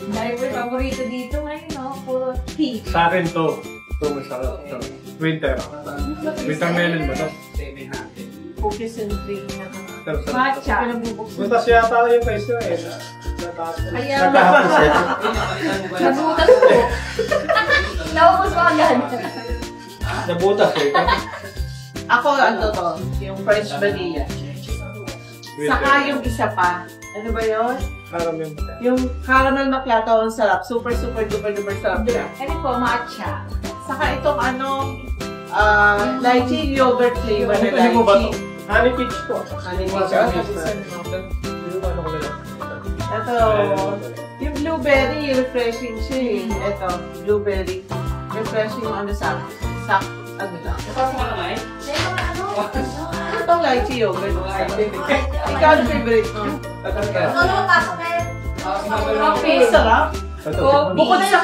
Dahil po yung paborito dito ngayon, no? Puro tea. Sa akin to. Ito masarap. Winter. Winter melon ba to? Cookies and cream na Matcha. Butas yata yung taste nyo eh. Kaya Nagkahapos eh. nabutas po. Naubos ko agad. Nabutas eh. Ako, ano to? Yung French vanilla. Saka yung isa pa. Ano ba yun? Caramel. Yung caramel macchiato, ang sarap. Super, super, duper, duper sarap siya. Ano po, matcha. Saka itong ano, lychee yogurt flavor na Ano mo ba to? lychee. Honey peach to. Honey peach. Ito, yung blueberry, refreshing siya eh. Ito, blueberry. Refreshing ano sa ano lang. Itong lychee yogurt. Ikaw ang favorite mo? Ano pasok eh? Coffee. Sarap. Bukod sa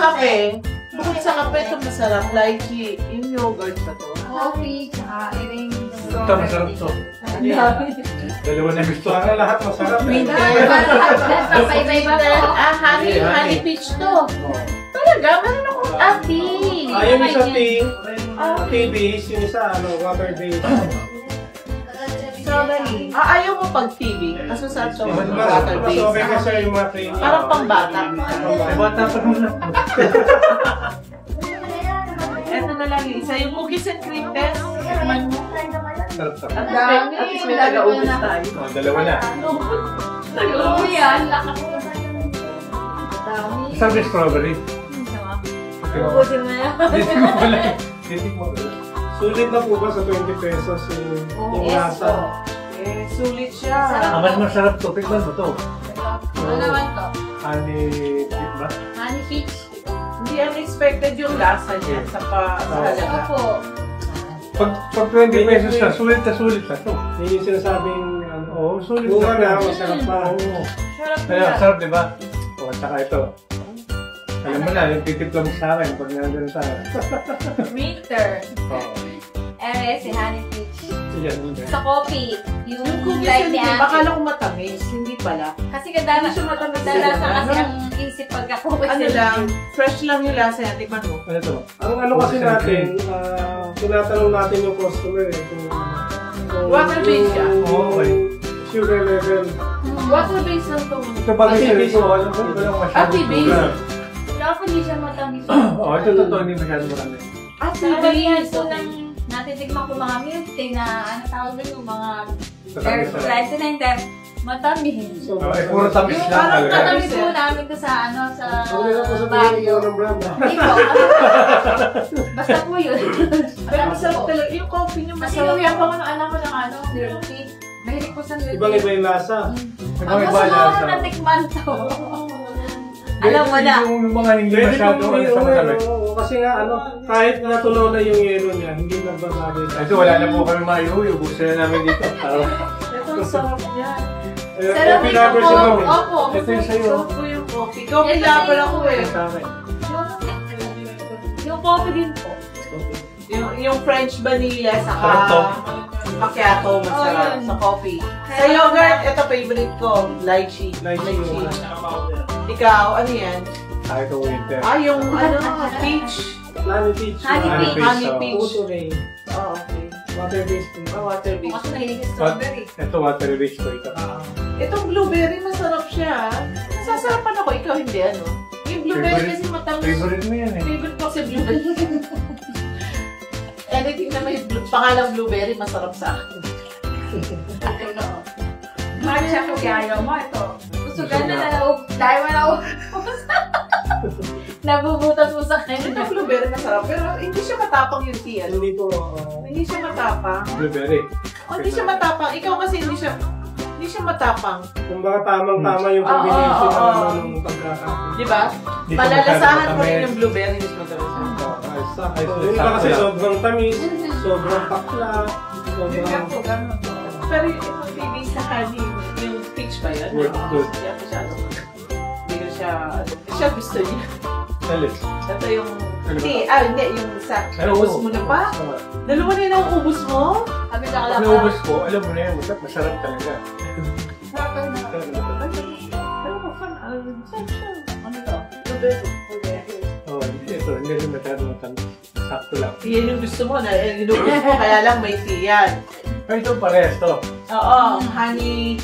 kape, ito masarap. Lychee, yung yogurt pa to. Coffee, tsaka iring. Ito masarap to. Dalawa na gusto ka na lahat masarap eh. Papay-iba po. Honey peach to. Talaga, meron akong tea. Yung isa tea base, yung isa water base. Strawberry. Ayaw mo pag TV. Kaso sa ito, water Mas base. okay kasi yung mga creamy. Parang pangbata. May bata pa muna. Ito na lang yung isa. Yung cookies and cream test. Tikman mo. Sarap-sarap. Ang dami. At least may taga-ubos tayo. Dalawa na. Oo yan, lakas ko na yun. Dami. Isang may strawberry. Ubusin mo yan. Titik mo pala. Titik mo pala. Sulit na po ba sa 20 pesos yung lasa? Eh, sulit siya. Mas masarap to. Tignan mo to. Ano naman to? Honey peach ba? Honey peach. Hindi unexpected yung lasa niya sa halaga. Opo. Pag 20 pesos na, sulit na to. Hindi yung sinasabing, sulit na. Bunga na, masarap pa. Kaya, sarap diba? O, saka ito. Alam mo na, yung titiplam sa akin pag nandun sa Winter. Si honey peach. Yan. Sa coffee. Yung Cookies light and ni cream. Ate. Akala ko matamis. Hindi pala. Kasi kadala Hindi siya matamis. kadalasan kasi Ano? ang isip pagka-coffee. Ano lang, fresh lang yung lasa niya. Tikman mo. Ano to? Ang kasi natin, tinatanong natin yung customer eh. Water based siya. Okay. Sugar level. Water based lang ito. Ito ba kasi base mo? Alam ko, walang masyadong Ate base. Dapat hindi siya matamis. Oo, ito totoo, hindi masyadong marami. Ate Karamihan base. po ng natitikman ko mga milk tea na ano tawag doon yung mga Matamis na. slice na hindi matamis. Puro tamis Yung lang parang talaga. matamis po namin to sa ano sa Barrio. barrio. Hindi po. Basta po yun. Pero masarap talaga. Yung coffee niyo masarap. Masinuyan pa ko ng anak ko ng ano, milk tea. Mahilig po sa milk tea. Ibang-iba yung lasa. Ang gusto ko natikman to. Alam mo na. Yung mga hindi masyadong sa matamis. Kasi nga, kahit natunaw na yung yelo niya, hindi nagbabagay. Ito, wala na po kami maihuyo. Gusto na namin dito. Ito ang sarap niya. Sarap Coffee ito lover po. si Mami. Opo. Ito yung sa'yo. Sarap ko yung coffee. Coffee lover ako eh. Sa akin. Yung coffee din po. Yung French vanilla Sarap saka to. macchiato masarap yun. sa coffee. Sa yogurt, ito favorite ko. Lychee. Lychee. Ikaw, ano yan? Ito winter. Yung peach. Honey peach. Honey peach. Honey peach. Okay. Oh, okay. Water based. Water beach. Kasi nahilig sa strawberry. Ito water based ko ito. Itong blueberry, masarap siya. Nasasarapan ako, ikaw hindi ano. Yung blueberry kasi matamis. Favorite mo yan eh. Favorite ko kasi blueberry. Anything na may pangalang blueberry, masarap sa akin. Matcha ko kaya mo ito. Gusto ka na dahil wala ako. Nabubutas mo sa Yung kanya. blueberry masarap, pero hindi siya matapang yung tea. Ano? Hindi po Hindi siya matapang. blueberry. Hindi siya matapang. Ikaw kasi hindi siya matapang. Kung baka tamang-tama yung combination ng pagkakati. Di ba? Malalasahan mo rin yung blueberry mas matamis. Yung iba kasi sobrang tamis, sobrang pakla, sobrang... Pero yung baby sa honey, yung peach ba yun? Good. Hindi ako siya hindi ko siya gusto niya. Salit. Ito yung Ano ba? tea. Hindi, yung isa. Ano Ubus po? mo na pa? Dalawa na yung ubus mo? Sabi ka lang. Naubos ko, alam mo na yan, masarap talaga. Ano ba fan? Ano to? blueberry. Oh, ito, hindi rin masyado matamis. Sakto lang. Yan yung gusto mo na, inuubos mo, kaya lang may tea yan. Ay, ito parehas to. Oo, honey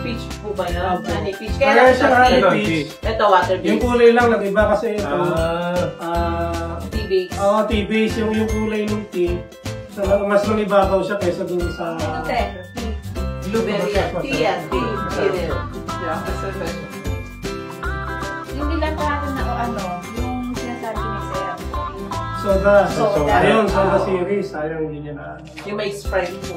peach po ba yun? Honey peach. Kaya lang Parehas siya siya honey tea. peach. Ito, water Yung based. kulay lang, nag-iba kasi ito. Tea base. Tea-base yung kulay ng tea. So, mas lumibabaw siya kaysa dun sa... Ito, te. Blueberry yan. Tea yan. Tea rin. Yeah, Yung nilatado na o ano, yung sinasabi ni Sir. Soda. Soda. Ayun, soda series. Sayang hindi niya na... yung may Sprite po.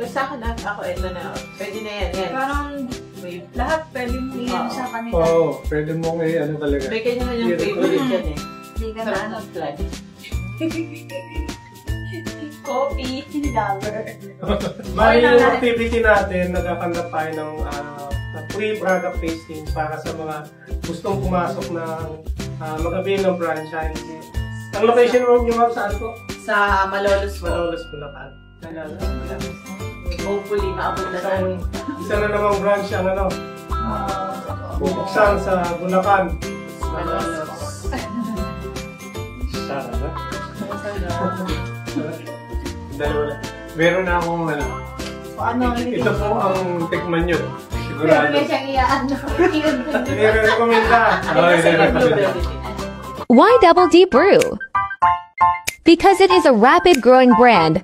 Sa akin, ako, ito na. Pwede na yan. Yan. Parang May, lahat pwede mo iyan sa kanila. Oo, pwede mong ano talaga. may kanya-kanyang favorite yan eh. Hindi ka na Sarap ano. ng flag. Coffee, lover. Bali yung activity natin, nagkakanap tayo ng free product tasting para sa mga gustong pumasok ng mag-avail ng franchise. Ang location mo nyo saan po? Sa Malolos po. Malolos, Bulacan. Hopefully, maabot na tayo. Isa na namang branch ang bubuksan sa Bulacan. Malolos. Sana. Dalawa na. Meron na akong Ano, ito po ang tikman nyo. Pero Sigurado. may siyang iyaano. Nire-recommenda. Blueberry. Why Double D Brew? Because it is a rapid growing brand.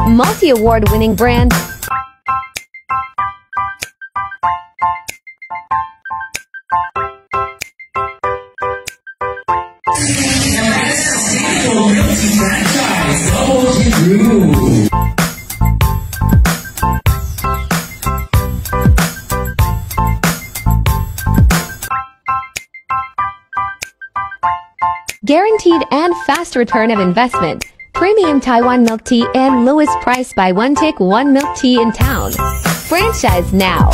Multi-award winning brand. Guaranteed and fast return of investment. Premium Taiwan milk tea and lowest price by one tick one milk tea in town. Franchise now.